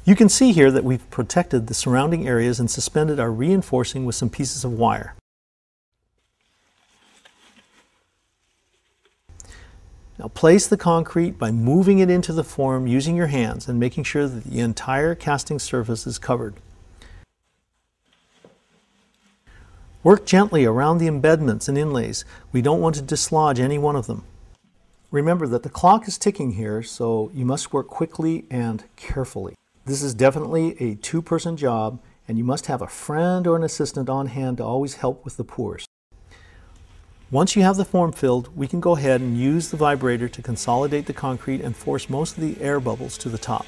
You can see here that we've protected the surrounding areas and suspended our reinforcing with some pieces of wire. Now place the concrete by moving it into the form using your hands and making sure that the entire casting surface is covered. Work gently around the embedments and inlays. We don't want to dislodge any one of them. Remember that the clock is ticking here, so you must work quickly and carefully. This is definitely a two-person job, and you must have a friend or an assistant on hand to always help with the pours. Once you have the form filled, we can go ahead and use the vibrator to consolidate the concrete and force most of the air bubbles to the top.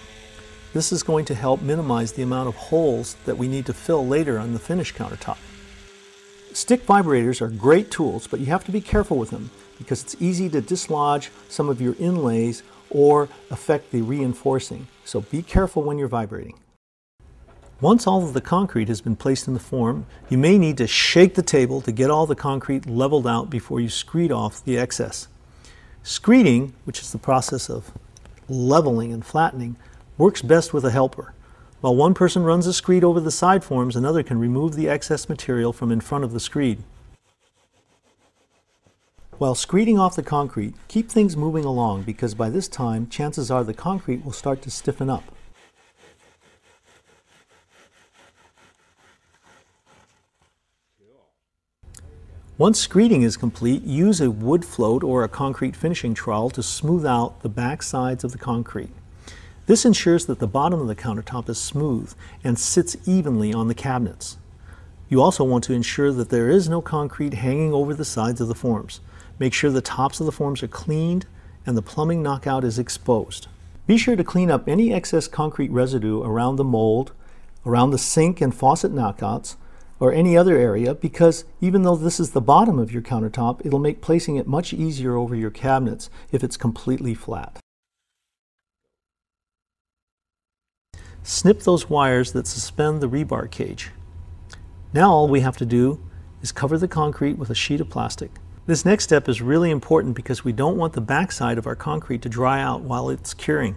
This is going to help minimize the amount of holes that we need to fill later on the finished countertop. Stick vibrators are great tools, but you have to be careful with them because it's easy to dislodge some of your inlays or affect the reinforcing. So be careful when you're vibrating. Once all of the concrete has been placed in the form, you may need to shake the table to get all the concrete leveled out before you screed off the excess. Screeding, which is the process of leveling and flattening, works best with a helper. While one person runs a screed over the side forms, another can remove the excess material from in front of the screed. While screeding off the concrete, keep things moving along because by this time, chances are the concrete will start to stiffen up. Once screeding is complete, use a wood float or a concrete finishing trowel to smooth out the back sides of the concrete. This ensures that the bottom of the countertop is smooth and sits evenly on the cabinets. You also want to ensure that there is no concrete hanging over the sides of the forms. Make sure the tops of the forms are cleaned and the plumbing knockout is exposed. Be sure to clean up any excess concrete residue around the mold, around the sink and faucet knockouts, or any other area because even though this is the bottom of your countertop, it'll make placing it much easier over your cabinets if it's completely flat. Snip those wires that suspend the rebar cage. Now all we have to do is cover the concrete with a sheet of plastic. This next step is really important because we don't want the backside of our concrete to dry out while it's curing.